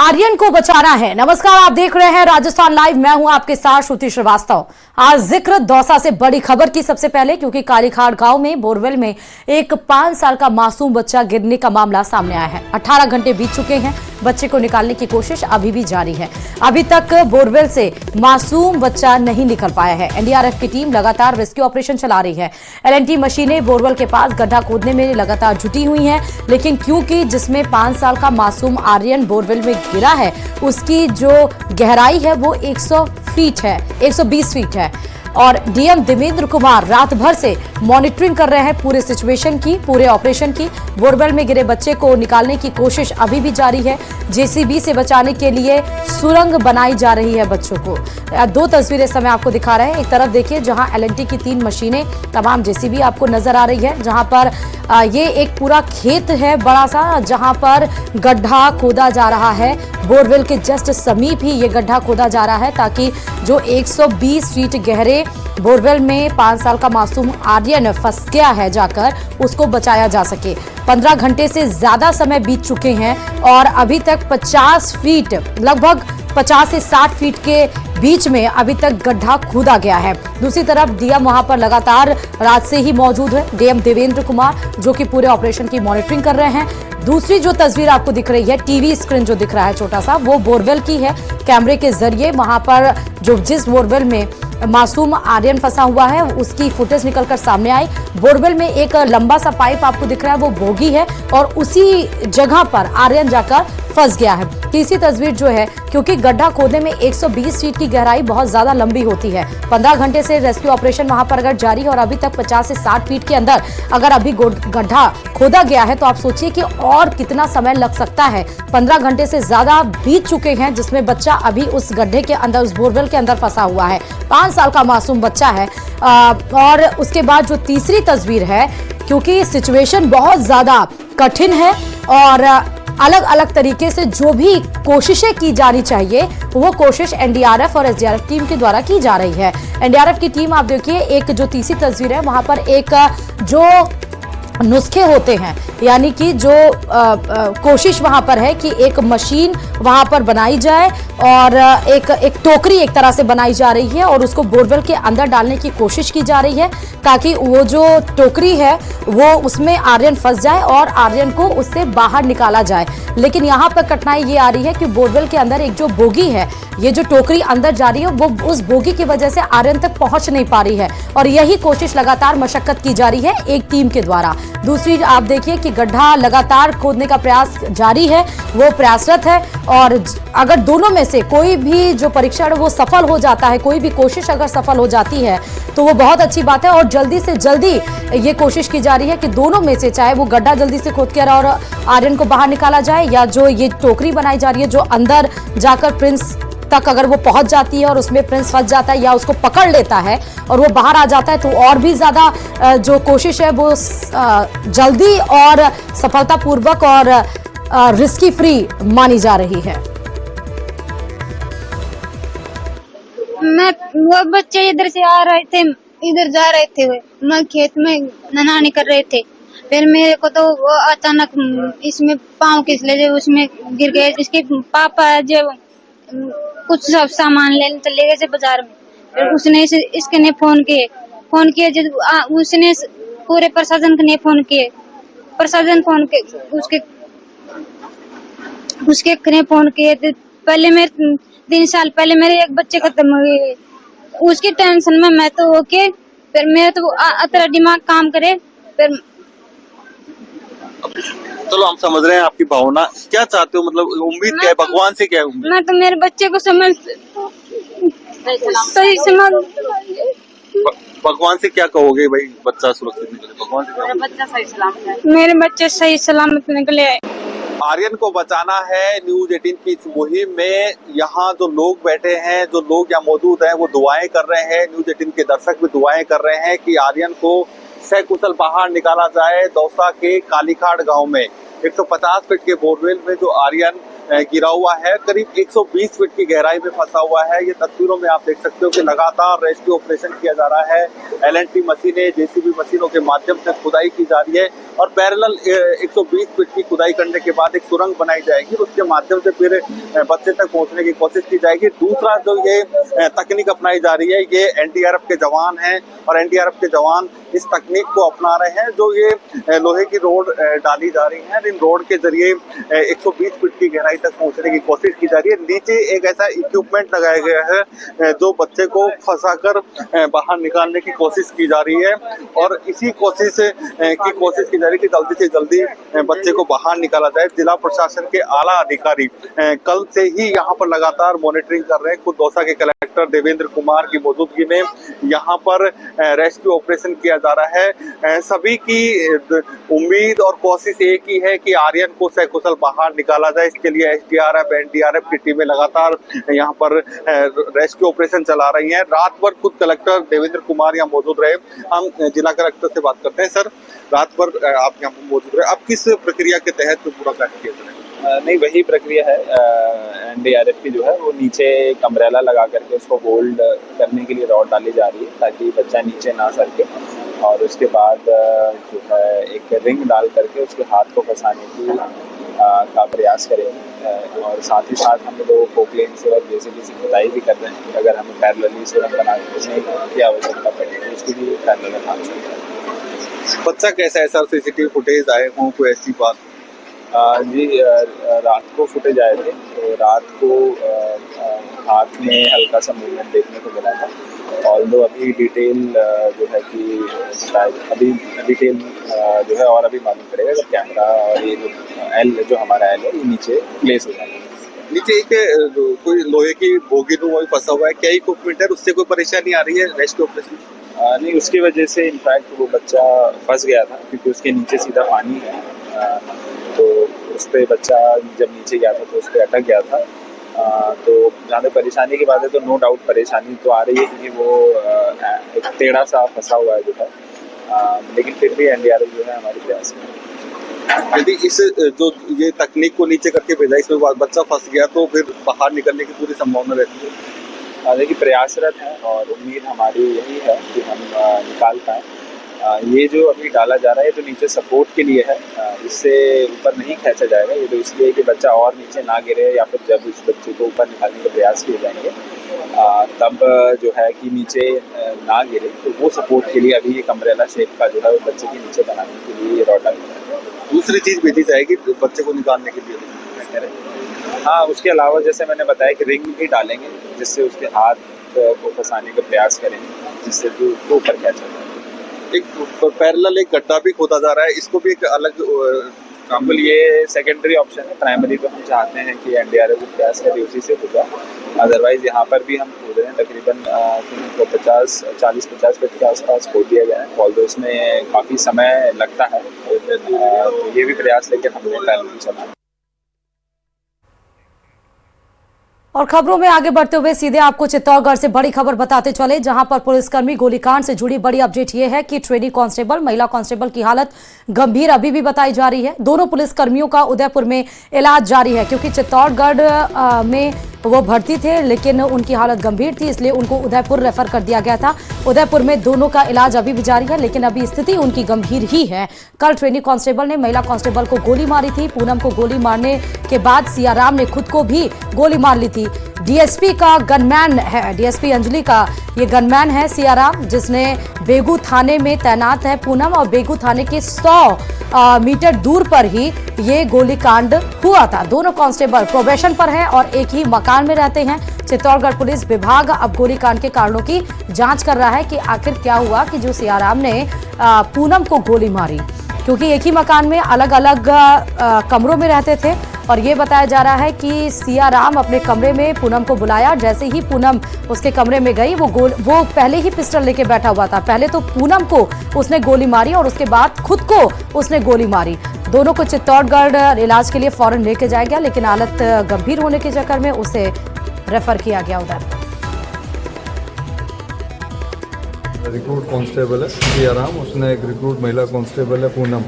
आर्यन को बचाना है। नमस्कार, आप देख रहे हैं राजस्थान लाइव। मैं हूं आपके साथ श्रुति श्रीवास्तव। आज जिक्र दौसा से बड़ी खबर की सबसे पहले, क्योंकि कालीखाड़ गांव में बोरवेल में एक 5 साल का मासूम बच्चा गिरने का मामला सामने आया है। 18 घंटे बीत चुके हैं, बच्चे को निकालने की कोशिश अभी भी जारी है। अभी तक बोरवेल से मासूम बच्चा नहीं निकल पाया है। एनडीआरएफ की टीम लगातार रेस्क्यू ऑपरेशन चला रही है। एलएनटी मशीनें बोरवेल के पास गड्ढा खोदने में लगातार जुटी हुई हैं, लेकिन क्योंकि जिसमें 5 साल का मासूम आर्यन बोरवेल में गिरा है, उसकी जो गहराई है वो 120 फीट है और डीएम देवेंद्र कुमार रात भर से मॉनिटरिंग कर रहे हैं पूरे सिचुएशन की, पूरे ऑपरेशन की। बोरवेल में गिरे बच्चे को निकालने की कोशिश अभी भी जारी है। जेसीबी से बचाने के लिए सुरंग बनाई जा रही है बच्चों को। 2 तस्वीरें इस समय आपको दिखा रहे हैं। एक तरफ देखिए जहां एलएनटी की 3 मशीनें, तमाम जेसीबी आपको नजर आ रही है, जहां पर ये एक पूरा खेत है बड़ा सा, जहां पर गड्ढा खोदा जा रहा है। बोरवेल के जस्ट समीप ही ये गड्ढा खोदा जा रहा है, ताकि जो 120 फीट गहरे बोरवेल में 5 साल का मासूम आर्यन फंस गया है जाकर, उसको बचाया जा सके। 15 घंटे से ज्यादा समय बीत चुके हैं और अभी तक 50 फीट, लगभग 50 से 60 फीट के बीच में अभी तक गड्ढा खोदा गया है। दूसरी तरफ डीएम वहां पर लगातार रात से ही मौजूद है, डीएम देवेंद्र कुमार, जो कि पूरे ऑपरेशन की मॉनिटरिंग कर रहे हैं। दूसरी जो तस्वीर आपको दिख रही है, टीवी स्क्रीन जो दिख रहा है छोटा सा, वो बोरवेल की है। कैमरे के जरिए वहां पर जिस बोरवेल में मासूम आर्यन फंसा हुआ है, उसकी फुटेज निकलकर सामने आई। बोरवेल में एक लंबा सा पाइप आपको दिख रहा है, वो बोगी है और उसी जगह पर आर्यन जाकर फंस गया है। तीसरी तस्वीर जो है, क्योंकि गड्ढा खोदने में 120 फीट की गहराई बहुत ज्यादा लंबी होती है। 15 घंटे से रेस्क्यू ऑपरेशन वहां पर अगर जारी है और अभी तक 50 से 60 फीट के अंदर अगर अभी गड्ढा खोदा गया है, तो आप सोचिए कि और कितना समय लग सकता है। 15 घंटे से ज्यादा बीत चुके हैं, जिसमें बच्चा अभी उस गड्ढे के अंदर, उस बोरवेल के अंदर फंसा हुआ है। 5 साल का मासूम बच्चा है। और उसके बाद जो तीसरी तस्वीर है, क्योंकि सिचुएशन बहुत ज्यादा कठिन है और अलग अलग तरीके से जो भी कोशिशें की जानी चाहिए, वो कोशिश एनडीआरएफ और एसडीआरएफ टीम के द्वारा की जा रही है। एनडीआरएफ की टीम, आप देखिए, एक जो तीसरी तस्वीर है, वहां पर एक जो नुस्खे होते हैं, यानी कि जो कोशिश वहां पर है कि एक मशीन वहां पर बनाई जाए और एक टोकरी एक तरह से बनाई जा रही है और उसको बोरवेल के अंदर डालने की कोशिश की जा रही है, ताकि वो जो टोकरी है वो उसमें आर्यन फंस जाए और आर्यन को उससे बाहर निकाला जाए। लेकिन यहाँ पर कठिनाई ये आ रही है कि बोरवेल के अंदर एक जो बोगी है, ये जो टोकरी अंदर जा रही है, वो उस बोगी की वजह से आर्यन तक पहुंच नहीं पा रही है और यही कोशिश लगातार मशक्कत की जा रही है एक टीम के द्वारा। दूसरी आप देखिए कि गड्ढा लगातार खोदने का प्रयास जारी है, वो प्रयासरत है और अगर दोनों में से कोई भी जो परीक्षण वो सफल हो जाता है, कोई भी कोशिश अगर सफल हो जाती है, तो वो बहुत अच्छी बात है। और जल्दी से जल्दी ये कोशिश की जा रही है कि दोनों में से, चाहे वो गड्ढा जल्दी से खोद कर और आर्यन को बाहर निकाला जाए, या जो ये टोकरी बनाई जा रही है जो अंदर जाकर प्रिंस तक अगर वो पहुंच जाती है और उसमें प्रिंस फंस जाता है या उसको पकड़ लेता है और वो बाहर आ जाता है, तो और भी ज्यादा जो कोशिश है वो जल्दी और सफलतापूर्वक और रिस्की फ्री मानी जा रही है। वो बच्चे इधर से आ रहे थे, इधर जा रहे थे, मैं खेत में ननानी कर रहे थे। फिर मेरे को तो वो अचानक इसमें पाँव खिसले, जो उसमें गिर गए। इसके पापा जो कुछ सब सामान लेने चले गए थे बाजार में, फिर उसने इसके ने फोन किए जब उसने पूरे प्रशासन ने फोन किए, प्रशासन फोन के उसके ने फोन किए। पहले मेरे 3 साल पहले मेरे एक बच्चे खत्म हो गए, उसकी टेंशन में मैं तो ओके, फिर मेरा तो अतरा दिमाग काम करे। फिर चलो हम समझ रहे हैं आपकी भावना, क्या चाहते हो, मतलब उम्मीद क्या है, भगवान से क्या है उम्मीद? मैं तो मेरे बच्चे को सही समझ भगवान से क्या कहोगे भाई, बच्चा सुरक्षित निकले, भगवान से क्या? मेरे बच्चे सही सलामत निकले। आर्यन को बचाना है। न्यूज 18 की इस मुहिम में यहाँ जो लोग बैठे हैं, जो लोग यहाँ मौजूद हैं, वो दुआएं कर रहे हैं। न्यूज 18 के दर्शक भी दुआएं कर रहे हैं कि आर्यन को सकुशल बाहर निकाला जाए। दौसा के कालीखाड़ गांव में 150 फीट के बोरवेल में जो आर्यन गिरा हुआ है, करीब 120 फीट की गहराई में फंसा हुआ है। ये तस्वीरों में आप देख सकते हो कि लगातार रेस्क्यू ऑपरेशन किया जा रहा है। एलएनटी मशीनें, जेसीबी मशीनों के माध्यम से खुदाई की जा रही है और पैरेलल 120 फीट की खुदाई करने के बाद एक सुरंग बनाई जाएगी, उसके माध्यम से फिर बच्चे तक पहुंचने की कोशिश की जाएगी। दूसरा जो ये तकनीक अपनाई जा रही है, ये एनडीआरएफ के जवान हैं और एनडीआरएफ के जवान इस तकनीक को अपना रहे हैं। जो ये लोहे की रोड डाली जा रही है, इन रोड के जरिए 120 फीट की गहराई तक पहुंचने की कोशिश की जा रही है। नीचे एक ऐसा इक्विपमेंट लगाया गया है जो बच्चे को फंसाकर बाहर निकालने की कोशिश की जा रही है और इसी कोशिश की जा रही है कि जल्दी से जल्दी बच्चे को बाहर निकाला जाए। जिला प्रशासन के आला अधिकारी कल से ही यहाँ पर लगातार मॉनिटरिंग कर रहे हैं। खुद दौसा के कलेक्टर देवेंद्र कुमार की मौजूदगी में यहाँ पर रेस्क्यू ऑपरेशन किया जा रहा है। सभी की उम्मीद और कोशिश एक ही है कि आर्यन को सकुशल बाहर निकाला जाए। इसके लिए एसडीआरएफ, एनडीआरएफ की टीमें लगातार यहाँ पर रेस्क्यू ऑपरेशन चला रही हैं। रात भर खुद कलेक्टर देवेंद्र कुमार यहाँ मौजूद रहे। हम जिला कलेक्टर से बात करते हैं। सर, रात भर आप यहाँ पर मौजूद रहे, आप किस प्रक्रिया के तहत पूरा कार्य किया जा रहा है? नहीं, वही प्रक्रिया है। एनडीआरएफ की जो है वो नीचे एक अम्ब्रेला लगा करके उसको होल्ड करने के लिए रॉड डाली जा रही है ताकि बच्चा नीचे ना सरके, और उसके बाद जो है एक रिंग डाल करके उसके हाथ को फंसाने की का प्रयास करेंगे। और साथ ही साथ हम लोग पोकलेन से और जेसीबी से खुदाई भी कर रहे हैं कि अगर हमें पैरेलली सुरंग बनाने की आवश्यकता पड़े तो उसके लिए पैरेलल काम शुरू करें। बच्चा कैसा है सर? सीसीटीवी फुटेज आए हों, कोई ऐसी बात? जी, रात को फुटेज आए थे तो रात को हाथ में हल्का सा मूवमेंट देखने को मिला था। ऑल्दो अभी डिटेल जो है कि शायद अभी डिटेल जो है और अभी मालूम पड़ेगा जब कैमरा और ये जो हमारा एल है ये नीचे प्लेस हो जाएगा। नीचे एक कोई लोहे की बोगी में फंसा हुआ है, क्या इक्विपमेंट है, उससे कोई परेशानी आ रही है रेस्क्यू ऑपरेशन? नहीं, उसकी वजह से इनफैक्ट वो बच्चा फंस गया था क्योंकि उसके नीचे सीधा पानी है। तो उस पर बच्चा जब नीचे गया था तो उस पर अटक गया था। तो जहाँ तक परेशानी की बात है तो नो डाउट परेशानी तो आ रही है क्योंकि वो एक टेढ़ा सा फंसा हुआ है जो है, लेकिन फिर भी एनडीआरएफ जो है हमारे प्रयास में। यदि इस जो ये तकनीक को नीचे करके भेजा, इसमें बच्चा फंस गया तो फिर बाहर निकलने की पूरी संभावना रहती है। देखिए, प्रयासरत हैं और उम्मीद हमारी यही है कि हम निकाल पाएँ। ये जो अभी डाला जा रहा है तो नीचे सपोर्ट के लिए है, इससे ऊपर नहीं खींचा जाएगा। ये तो इसलिए कि बच्चा और नीचे ना गिरे या फिर जब उस बच्चे को ऊपर निकालने के प्रयास किए जाएंगे तब जो है कि नीचे ना गिरे, तो वो सपोर्ट के लिए अभी एक अम्ब्रेला शेप का जो है वो बच्चे के नीचे बनाने के लिए रॉड डाला जाएगा। दूसरी चीज़ भेजी जाएगी बच्चे को निकालने के लिए? हाँ, उसके अलावा जैसे मैंने बताया कि रिंग भी डालेंगे जिससे उसके हाथ को फंसाने का प्रयास करेंगे जिससे वो ऊपर खींचा जाए। एक पैरेलल एक गड्ढा भी खोदा जा रहा है, इसको भी एक अलग बिल्कुल ये सेकेंडरी ऑप्शन है। प्राइमरी तो हम चाहते हैं कि एनडीआरएफ को प्रयास करे उसी से होगा। अदरवाइज यहाँ पर भी हम खोद रहे हैं, तकरीबन 40-50 फीट के आसपास खोद दिया गया है। ऑल्दो उसमें काफ़ी समय लगता है, तो ये भी प्रयास लेकर हमने पैरेलल चलाया। और खबरों में आगे बढ़ते हुए सीधे आपको चित्तौड़गढ़ से बड़ी खबर बताते चले, जहां पर पुलिसकर्मी गोलीकांड से जुड़ी बड़ी अपडेट ये है कि ट्रेनी कांस्टेबल, महिला कांस्टेबल की हालत गंभीर अभी भी बताई जा रही है। दोनों पुलिसकर्मियों का उदयपुर में इलाज जारी है क्योंकि चित्तौड़गढ़ में वो भर्ती थे लेकिन उनकी हालत गंभीर थी, इसलिए उनको उदयपुर रेफर कर दिया गया था। उदयपुर में दोनों का इलाज अभी भी जारी है लेकिन अभी स्थिति उनकी गंभीर ही है। कल ट्रेनी कांस्टेबल ने महिला कांस्टेबल को गोली मारी थी। पूनम को गोली मारने के बाद सियाराम ने खुद को भी गोली मार ली थी। डीएसपी का गनमैन है, डीएसपी अंजलि का ये गनमैन है सियाराम, जिसने बेगू थाने में तैनात है पूनम, और बेगू थाने के 100 मीटर दूर पर ही ये गोलीकांड हुआ था। दोनों कांस्टेबल प्रोबेशन पर हैं और एक ही मकान में रहते हैं। चित्तौड़गढ़ पुलिस विभाग अब गोलीकांड के कारणों की जांच कर रहा है कि आखिर क्या हुआ कि जो सियाराम ने पूनम को गोली मारी, क्योंकि एक ही मकान में अलग अलग कमरों में रहते थे। और ये बताया जा रहा है कि सियाराम अपने कमरे में पूनम को बुलाया। जैसे ही पूनम उसके कमरे में गई वो पहले ही पिस्टल लेके बैठा हुआ था। पहले तो पूनम को उसने गोली मारी और उसके बाद खुद को उसने गोली मारी। दोनों को चित्तौड़गढ़ इलाज के लिए फौरन लेके जाया गया लेकिन हालत गंभीर होने के चक्कर में उसे रेफर किया गया उधर। रिक्रूट कांस्टेबल है सियाराम, उसने एक रिक्रूट महिला कांस्टेबल है पूनम,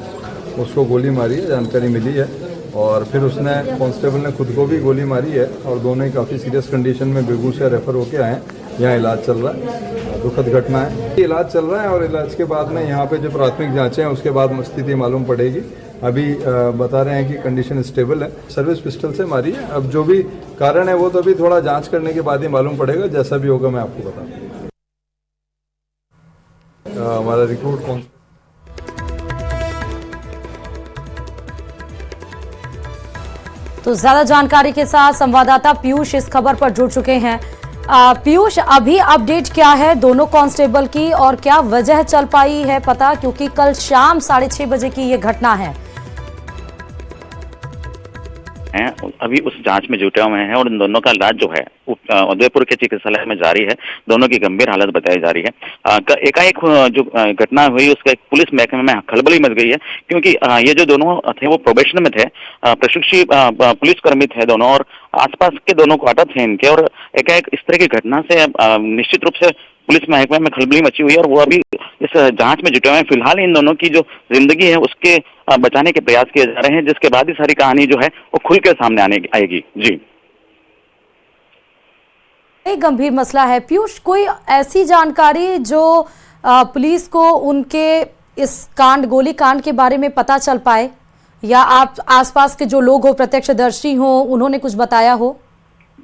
उसको गोली मारी है, जानकारी मिली है। और फिर उसने कांस्टेबल ने खुद को भी गोली मारी है और दोनों ही काफ़ी सीरियस कंडीशन में बेगूसराय रेफर होके आए हैं। यहाँ इलाज चल रहा है, दुखद घटना है। इलाज चल रहा है और इलाज के बाद में यहाँ पे जो प्राथमिक जांचें हैं उसके बाद स्थिति मालूम पड़ेगी। अभी बता रहे हैं कि कंडीशन स्टेबल है। सर्विस पिस्टल से मारी है। अब जो भी कारण है वो तो अभी थोड़ा जांच करने के बाद ही मालूम पड़ेगा। जैसा भी होगा मैं आपको बता दूँगा। हमारा रिक्रूट कौन तो ज्यादा जानकारी के साथ संवाददाता पीयूष इस खबर पर जुड़ चुके हैं। पीयूष, अभी अपडेट क्या है दोनों कांस्टेबल की और क्या वजह चल पाई है पता, क्योंकि कल शाम 6:30 बजे की ये घटना है। अभी उस जांच में जुटे हुए हैं और इन दोनों का इलाज जो है उदयपुर के चिकित्सालय में जारी है। दोनों की गंभीर हालत बताई जा रही है। एकाएक जो घटना हुई उसका पुलिस महकमे में खलबली मच गई है, क्योंकि ये जो दोनों थे वो प्रोबेशन में थे, प्रशिक्षित पुलिसकर्मी थे दोनों और आसपास के दोनों क्वार्टर थे इनके। और एकाएक इस तरह की घटना से निश्चित रूप से पुलिस महकमे में खलबली मची हुई है और वो अभी इस जांच में जुटे हुए हैं। फिलहाल इन दोनों की जो जिंदगी है उसके बचाने के प्रयास किए जा रहे हैं, जिसके बाद ही सारी कहानी जो है वो खुल के सामने आएगी। जी, एक गंभीर मसला है पीयूष। कोई ऐसी जानकारी जो पुलिस को उनके इस गोली कांड के बारे में पता चल पाए, या आप आसपास के जो लोग हो, प्रत्यक्षदर्शी हो, उन्होंने कुछ बताया हो?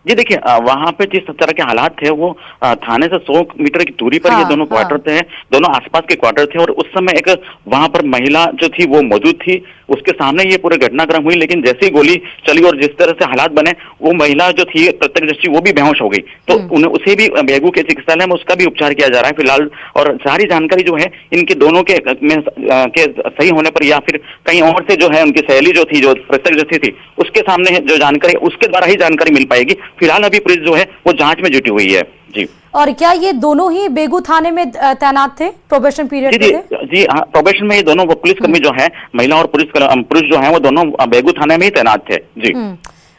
जी देखिए, वहां पे जिस तरह के हालात थे वो थाने से 100 मीटर की दूरी पर ये दोनों क्वार्टर थे, दोनों आसपास के क्वार्टर थे। और उस समय एक वहां पर महिला जो थी वो मौजूद थी, उसके सामने ये पूरे घटनाक्रम हुई। लेकिन जैसे ही गोली चली और जिस तरह से हालात बने, वो महिला जो थी प्रत्यक्षदर्शी वो भी बेहोश हो गई। तो उन्हें उसे भी बेगू के चिकित्सालय में उसका भी उपचार किया जा रहा है फिलहाल। और सारी जानकारी जो है इनके दोनों के सही होने पर या फिर कहीं और से जो है उनकी सहेली जो थी, जो प्रत्यक्षदर्शी थी, उसके सामने जो जानकारी उसके द्वारा ही जानकारी मिल पाएगी। फिलहाल अभी पुलिस जो है वो जांच में जुटी हुई है। जी, और क्या ये दोनों ही बेगू थाने में तैनात थे प्रोबेशन पीरियड जी, में? जी हाँ, प्रोबेशन में ये दोनों वो पुलिसकर्मी जो है, महिला और पुरुष जो है वो दोनों बेगू थाने में ही तैनात थे। जी,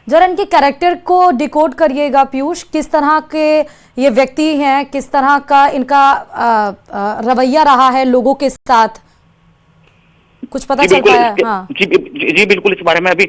जरा इनके कैरेक्टर को डिकोड करिएगा पीयूष। किस तरह के ये व्यक्ति हैं, किस तरह का इनका रवैया रहा है लोगों के साथ, कुछ पता चल पाया? हाँ। जी बिल्कुल, इस बारे में अभी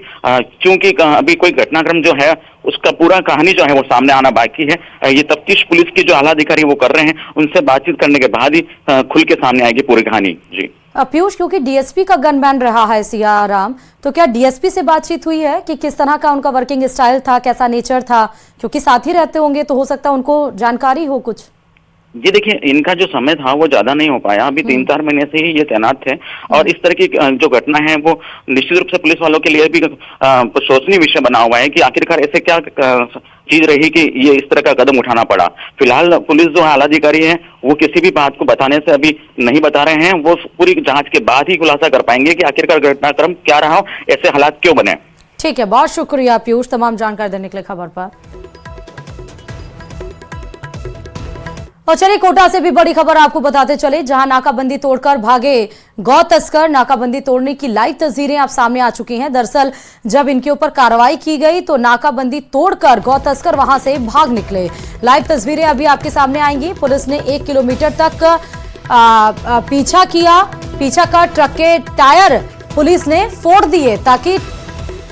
चूंकि अभी कोई घटनाक्रम जो है उसका पूरा कहानी जो है वो सामने आना बाकी है। ये तफ्तीश पुलिस के जो आला अधिकारी वो कर रहे हैं, उनसे बातचीत करने के बाद ही खुल के सामने आएगी पूरी कहानी। जी पीयूष, क्योंकि डीएसपी का गनमैन रहा है सियाराम, तो क्या डीएसपी से बातचीत हुई है कि किस तरह का उनका वर्किंग स्टाइल था, कैसा नेचर था? क्योंकि साथ ही रहते होंगे तो हो सकता है उनको जानकारी हो कुछ। जी देखिए, इनका जो समय था वो ज्यादा नहीं हो पाया। अभी 3-4 महीने से ही ये तैनात थे और इस तरह की जो घटना है वो निश्चित रूप से पुलिस वालों के लिए भी सोचनीय विषय बना हुआ है कि आखिरकार ऐसे क्या चीज रही कि ये इस तरह का कदम उठाना पड़ा। फिलहाल पुलिस जो आला अधिकारी है वो किसी भी बात को बताने से अभी नहीं बता रहे हैं। वो पूरी जांच के बाद ही खुलासा कर पाएंगे कि आखिरकार घटनाक्रम क्या रहा, ऐसे हालात क्यों बने। ठीक है, बहुत शुक्रिया पीयूष तमाम जानकारी देने के लिए खबर पर। और चलिए कोटा से भी बड़ी खबर आपको बताते चले, जहां नाकाबंदी तोड़कर भागे गौ तस्कर। नाकाबंदी तोड़ने की लाइव तस्वीरें आप सामने आ चुकी हैं। दरअसल जब इनके ऊपर कार्रवाई की गई तो नाकाबंदी तोड़कर गौ तस्कर वहां से भाग निकले। लाइव तस्वीरें अभी आपके सामने आएंगी। पुलिस ने 1 किलोमीटर तक पीछा किया। पीछा कर ट्रक के टायर पुलिस ने फोड़ दिए ताकि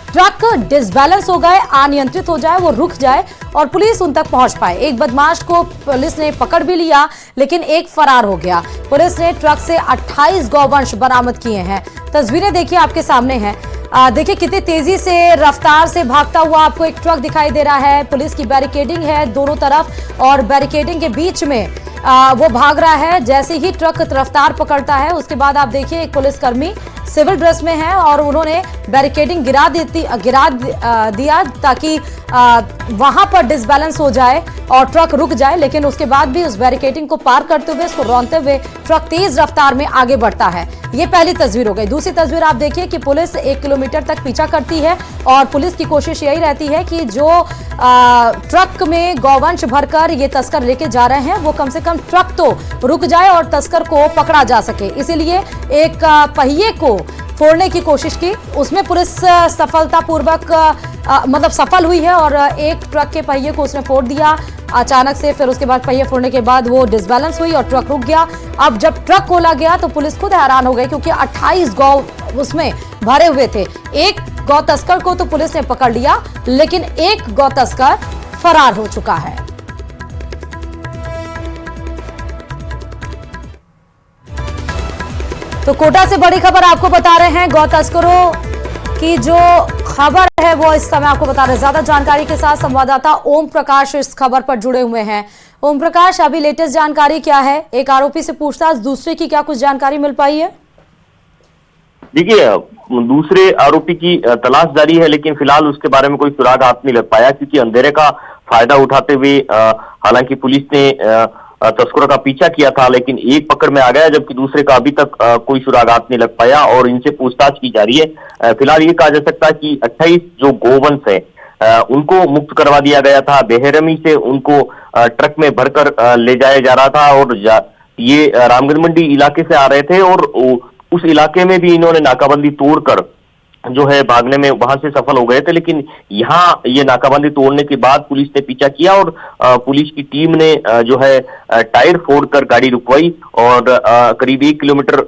ट्रक डिसबैलेंस हो गए, अनियंत्रित हो जाए, वो रुक जाए और पुलिस उन तक पहुंच पाए। एक बदमाश को पुलिस ने पकड़ भी लिया, लेकिन एक फरार हो गया। पुलिस ने ट्रक से 28 गौवंश बरामद किए हैं। तस्वीरें देखिए आपके सामने हैं। देखिए कितनी तेजी से रफ्तार से भागता हुआ आपको एक ट्रक दिखाई दे रहा है। पुलिस की बैरिकेडिंग है दोनों तरफ और बैरिकेडिंग के बीच में वो भाग रहा है। जैसे ही ट्रक रफ्तार पकड़ता है उसके बाद आप देखिए एक पुलिसकर्मी सिविल ड्रेस में है और उन्होंने बैरिकेडिंग गिरा दिया ताकि वहां पर डिसबैलेंस हो जाए और ट्रक रुक जाए। लेकिन उसके बाद भी उस बैरिकेडिंग को पार करते हुए, उसको रौंदते हुए ट्रक तेज रफ्तार में आगे बढ़ता है। ये पहली तस्वीर हो गई। दूसरी तस्वीर आप देखिए कि पुलिस 1 किलोमीटर तक पीछा करती है और पुलिस की कोशिश यही रहती है कि जो ट्रक में गौवंश भरकर ये तस्कर लेके जा रहे हैं वो कम से कम ट्रक तो रुक जाए और तस्कर को पकड़ा जा सके। इसीलिए एक पहिए को फोड़ने की कोशिश की, उसमें पुलिस सफलतापूर्वक मतलब सफल हुई है और एक ट्रक के पहिए को उसने फोड़ दिया अचानक से। फिर उसके बाद पहिए फोड़ने के बाद वो डिसबैलेंस हुई और ट्रक रुक गया। अब जब ट्रक खोला गया तो पुलिस खुद हैरान हो गई क्योंकि 28 गौ उसमें भरे हुए थे। एक गौ तस्कर को तो पुलिस ने पकड़ लिया, लेकिन एक गौ तस्कर फरार हो चुका है। तो कोटा से बड़ी खबर आपको बता रहे हैं। गौ तस्करों की जो खबर है वो इस समय आपको बता रहे हैं। ज्यादा जानकारी के साथ संवाददाता ओम प्रकाश इस खबर पर जुड़े हुए हैं। ओम प्रकाश, अभी लेटेस्ट जानकारी क्या है? एक आरोपी से पूछताछ, दूसरे की क्या कुछ जानकारी मिल पाई है? देखिए, दूसरे आरोपी की तलाश जारी है, लेकिन फिलहाल उसके बारे में कोई सुराग हाथ नहीं लग पाया, क्योंकि अंधेरे का फायदा उठाते हुए हालांकि पुलिस ने तस्करों का पीछा किया था, लेकिन एक पकड़ में आ गया, जबकि दूसरे का अभी तक कोई सुराग हाथ नहीं लग पाया और इनसे पूछताछ की जा रही है। फिलहाल ये कहा जा सकता है कि 28 जो गोवंश है उनको मुक्त करवा दिया गया था। बेरहमी से उनको ट्रक में भरकर ले जाया जा रहा था और ये रामगढ़ मंडी इलाके से आ रहे थे और उस इलाके में भी इन्होंने नाकाबंदी तोड़कर जो है भागने में वहां से सफल हो गए थे, लेकिन यहाँ ये नाकाबंदी तोड़ने के बाद पुलिस ने पीछा किया और पुलिस की टीम ने जो है टायर फोड़कर गाड़ी रुकवाई और करीब 1 किलोमीटर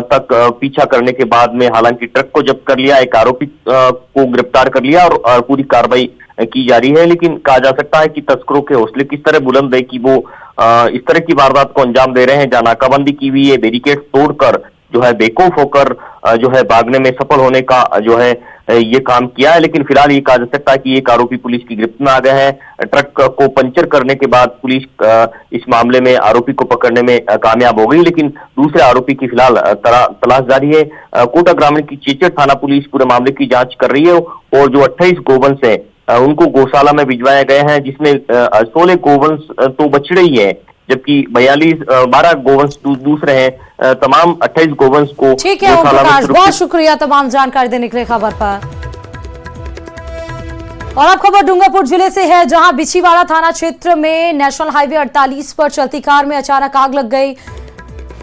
तक पीछा करने के बाद में हालांकि ट्रक को जब्त कर लिया, एक आरोपी को गिरफ्तार कर लिया और पूरी कार्रवाई की जा रही है। लेकिन कहा जा सकता है कि तस्करों के हौसले किस तरह बुलंद है कि वो इस तरह की वारदात को अंजाम दे रहे हैं, जहां नाकाबंदी की हुई है, बैरिकेड तोड़कर जो है बेखौफ होकर जो है भागने में सफल होने का जो है ये काम किया है। लेकिन फिलहाल ये कहा जा सकता है कि एक आरोपी पुलिस की गिरफ्त में आ गए हैं। ट्रक को पंचर करने के बाद पुलिस इस मामले में आरोपी को पकड़ने में कामयाब हो गई, लेकिन दूसरे आरोपी की फिलहाल तलाश जारी है। कोटा ग्रामीण की चेचर थाना पुलिस पूरे मामले की जांच कर रही है और जो 28 गोवंश है उनको गौशाला में भिजवाए गए हैं, जिसमें 16 गोवंश तो बछड़े ही है, जबकि 12 गोवंश दूसरे हैं। तमाम 28 गोवंश को ठीक है ओम प्रकाश, बहुत शुक्रिया तमाम जानकारी देने के लिए खबर पर। और अब खबर डूंगरपुर जिले से है, जहां बिछीवाड़ा थाना क्षेत्र में नेशनल हाईवे 48 पर चलती कार में अचानक आग लग गई।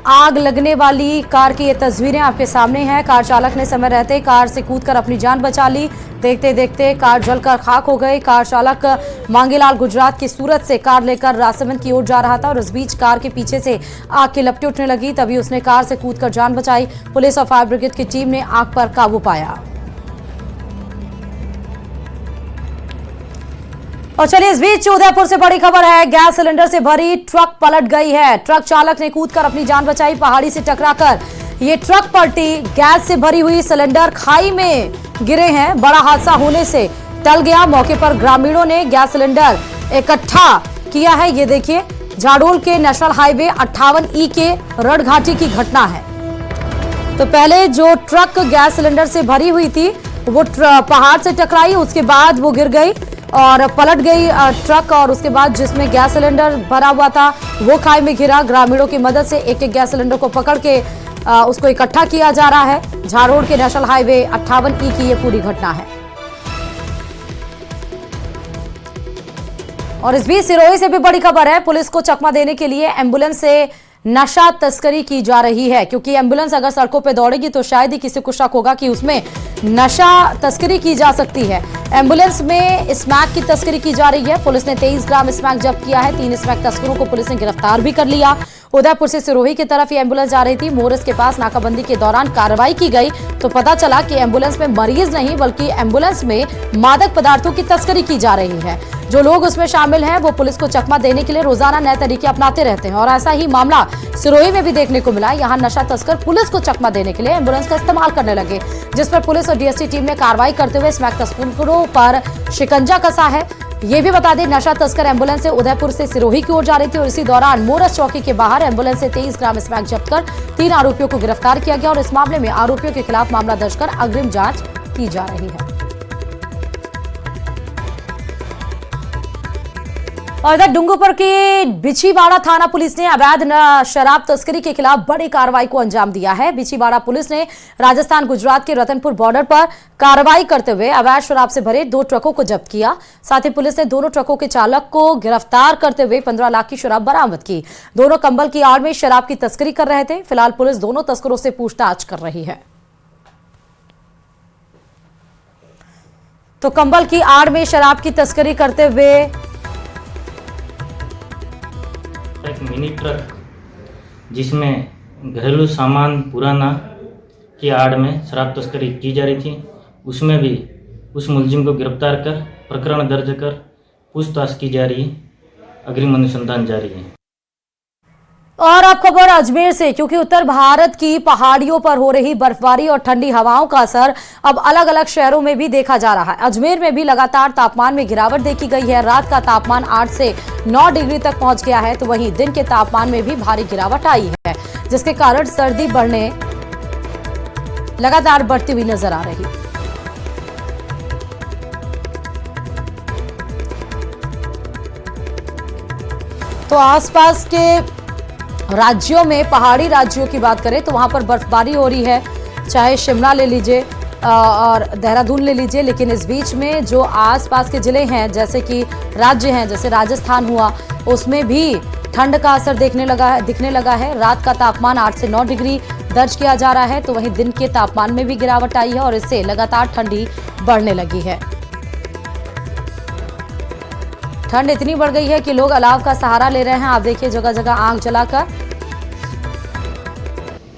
आग लगने वाली कार की ये तस्वीरें आपके सामने हैं। कार चालक ने समय रहते कार से कूदकर अपनी जान बचा ली। देखते देखते कार जलकर खाक हो गई। कार चालक मांगेलाल गुजरात की सूरत से कार लेकर राजसमंद की ओर जा रहा था और इस बीच कार के पीछे से आग की लपटें उठने लगी। तभी उसने कार से कूदकर जान बचाई। पुलिस और फायर ब्रिगेड की टीम ने आग पर काबू पाया। और चलिए इस बीच उदयपुर से बड़ी खबर है। गैस सिलेंडर से भरी ट्रक पलट गई है। ट्रक चालक ने कूदकर अपनी जान बचाई। पहाड़ी से टकराकर ये ट्रक पलटी। गैस से भरी हुई सिलेंडर खाई में गिरे हैं। बड़ा हादसा होने से टल गया। मौके पर ग्रामीणों ने गैस सिलेंडर इकट्ठा किया है। ये देखिए, झाड़ोल के नेशनल हाईवे 58E के रड़घाटी की घटना है। तो पहले जो ट्रक गैस सिलेंडर से भरी हुई थी वो पहाड़ से टकराई, उसके बाद वो गिर गई और पलट गई ट्रक, और उसके बाद जिसमें गैस सिलेंडर भरा हुआ था वो खाई में गिरा। ग्रामीणों की मदद से एक एक गैस सिलेंडर को पकड़ के उसको इकट्ठा किया जा रहा है। झाड़ोल के नेशनल हाईवे 58E की ये पूरी घटना है। और इस बीच सिरोही से भी बड़ी खबर है। पुलिस को चकमा देने के लिए एम्बुलेंस से नशा तस्करी की जा रही है, क्योंकि एम्बुलेंस अगर सड़कों पर दौड़ेगी तो शायद ही किसी को शक होगा कि उसमें नशा तस्करी की जा सकती है। एम्बुलेंस में स्मैक की तस्करी की जा रही है। पुलिस ने 23 ग्राम स्मैक जब्त किया है। 3 स्मैक तस्करों को पुलिस ने गिरफ्तार भी कर लिया। उदयपुर से सिरोही की तरफ ये एम्बुलेंस जा रही थी। मोरस के पास नाकाबंदी के दौरान कार्रवाई की गई तो पता चला कि एम्बुलेंस में मरीज नहीं बल्कि एम्बुलेंस में मादक पदार्थों की तस्करी की जा रही है। जो लोग उसमें शामिल हैं वो पुलिस को चकमा देने के लिए रोजाना नए तरीके अपनाते रहते हैं और ऐसा ही मामला सिरोही में भी देखने को मिला। यहाँ नशा तस्कर पुलिस को चकमा देने के लिए एम्बुलेंस का इस्तेमाल करने लगे, जिस पर पुलिस और डीएसटी टीम ने कार्रवाई करते हुए स्मैक तस्करों पर शिकंजा कसा है। ये भी बता दें, नशा तस्कर एम्बुलेंस से उदयपुर से सिरोही की ओर जा रही थी और इसी दौरान मोरस चौकी के बाहर एम्बुलेंस से 23 ग्राम स्मैक जब्त कर 3 आरोपियों को गिरफ्तार किया गया और इस मामले में आरोपियों के खिलाफ मामला दर्ज कर अग्रिम जांच की जा रही है। और इधर डूंगरपुर की बिछीवाड़ा थाना पुलिस ने अवैध शराब तस्करी के खिलाफ बड़ी कार्रवाई को अंजाम दिया है। बिछीवाड़ा पुलिस ने राजस्थान गुजरात के रतनपुर बॉर्डर पर कार्रवाई करते हुए अवैध शराब से भरे 2 ट्रकों को जब्त किया। साथ ही पुलिस ने दोनों ट्रकों के चालक को गिरफ्तार करते हुए 15 लाख की शराब बरामद की। दोनों कंबल की आड़ में शराब की तस्करी कर रहे थे। फिलहाल पुलिस दोनों तस्करों से पूछताछ कर रही है। तो कंबल की आड़ में शराब की तस्करी करते हुए एक मिनी ट्रक जिसमें घरेलू सामान पुराना की आड़ में शराब तस्करी की जा रही थी। उसमें भी उस मुलजिम को गिरफ्तार कर प्रकरण दर्ज कर पूछताछ की जा रही है। अग्रिम अनुसंधान जारी है। और अब खबर अजमेर से, क्योंकि उत्तर भारत की पहाड़ियों पर हो रही बर्फबारी और ठंडी हवाओं का असर अब अलग अलग शहरों में भी देखा जा रहा है। अजमेर में भी लगातार तापमान में गिरावट देखी गई है। रात का तापमान 8 से 9 डिग्री तक पहुंच गया है, तो वहीं दिन के तापमान में भी भारी गिरावट आई है, जिसके कारण सर्दी लगातार बढ़ती हुई नजर आ रही है। तो आसपास के राज्यों में, पहाड़ी राज्यों की बात करें तो वहां पर बर्फबारी हो रही है, चाहे शिमला ले लीजिए और देहरादून ले लीजिए, लेकिन इस बीच में जो आसपास के जिले हैं, जैसे कि राज्य हैं, जैसे राजस्थान हुआ, उसमें भी ठंड का असर दिखने लगा है। रात का तापमान 8 से 9 डिग्री दर्ज किया जा रहा है, तो वहीं दिन के तापमान में भी गिरावट आई है और इससे लगातार ठंडी बढ़ने लगी है। ठंड इतनी बढ़ गई है कि लोग अलाव का सहारा ले रहे हैं। आप देखिए जगह जगह आग जलाकर।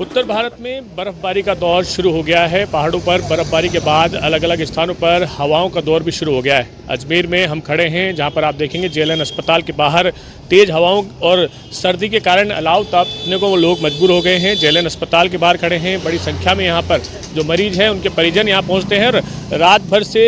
उत्तर भारत में बर्फबारी का दौर शुरू हो गया है। पहाड़ों पर बर्फबारी के बाद अलग अलग स्थानों पर हवाओं का दौर भी शुरू हो गया है। अजमेर में हम खड़े हैं, जहां पर आप देखेंगे जेएलएन अस्पताल के बाहर तेज हवाओं और सर्दी के कारण अलाव तापने को वो लोग मजबूर हो गए हैं। जेएलएन अस्पताल के बाहर खड़े हैं। बड़ी संख्या में यहाँ पर जो मरीज हैं उनके परिजन यहाँ पहुँचते हैं और रात भर से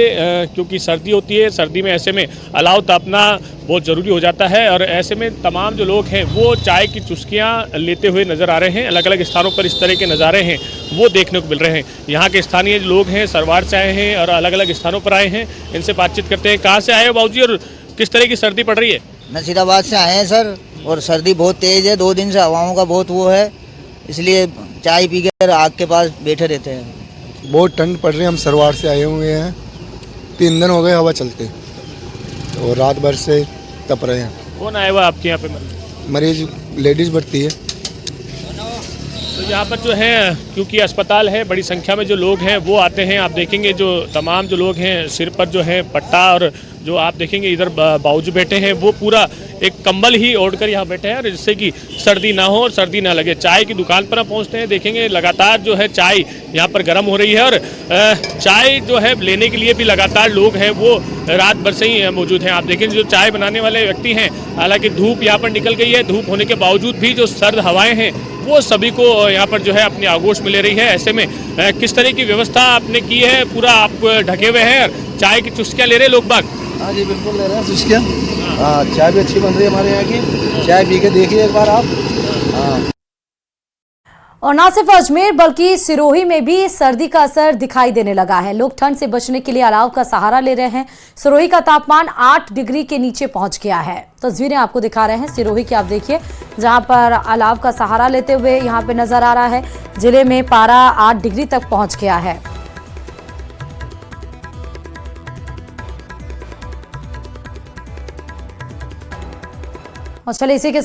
क्योंकि सर्दी होती है, सर्दी में ऐसे में अलाव तापना बहुत ज़रूरी हो जाता है और ऐसे में तमाम जो लोग हैं वो चाय की चुस्कियाँ लेते हुए नज़र आ रहे हैं। अलग अलग स्थानों पर इस तरह के नज़ारे हैं वो देखने को मिल रहे हैं। यहाँ के स्थानीय लोग हैं, सरवार से आए हैं और अलग अलग स्थानों पर आए हैं। इनसे बातचीत करते हैं। कहाँ से आए हो बाबूजी और किस तरह की सर्दी पड़ रही है? नसीराबाद से आए हैं सर, और सर्दी बहुत तेज़ है। 2 दिन से हवाओं का बहुत वो है, इसलिए चाय पी कर आग के पास बैठे रहते हैं। बहुत ठंड पड़ रही है। हम सरवार से आए हुए हैं, 3 दिन हो गए हवा चलते और रात भर से तप रहे हैं। कौन आया हुआ आपके यहाँ पे? मरीज लेडीज़ बढ़ती है। तो यहाँ पर जो है, क्योंकि अस्पताल है, बड़ी संख्या में जो लोग हैं वो आते हैं। आप देखेंगे जो तमाम जो लोग हैं सिर पर जो है पट्टा, और जो आप देखेंगे इधर बावजूद बैठे हैं वो पूरा एक कंबल ही ओढ़कर यहाँ बैठे हैं, और जिससे कि सर्दी ना हो और सर्दी ना लगे। चाय की दुकान पर आप पहुँचते हैं, देखेंगे लगातार जो है चाय यहाँ पर गर्म हो रही है और चाय जो है लेने के लिए भी लगातार लोग हैं वो रात भर से ही मौजूद हैं। आप देखेंगे जो चाय बनाने वाले व्यक्ति हैं, हालांकि धूप यहाँ पर निकल गई है, धूप होने के बावजूद भी जो सर्द हवाएं हैं वो सभी को यहाँ पर जो है अपनी आगोश में ले रही है। ऐसे में किस तरह की व्यवस्था आपने की है? पूरा आप ढके हुए हैं, चाय की चुस्कियाँ ले रहे लोग बाग? हाँ जी बिल्कुल ले रहे हैं चुस्कियाँ। हाँ, चाय भी अच्छी बन रही है हमारे यहाँ की। चाय पी के देखिए एक बार आप। हाँ। और न सिर्फ अजमेर बल्कि सिरोही में भी सर्दी का असर दिखाई देने लगा है। लोग ठंड से बचने के लिए अलाव का सहारा ले रहे हैं। सिरोही का तापमान 8 डिग्री के नीचे पहुंच गया है। तस्वीरें आपको दिखा रहे हैं सिरोही की, आप देखिए जहां पर अलाव का सहारा लेते हुए यहां पे नजर आ रहा है। जिले में पारा 8 डिग्री तक पहुंच गया है। और चलिए इसी के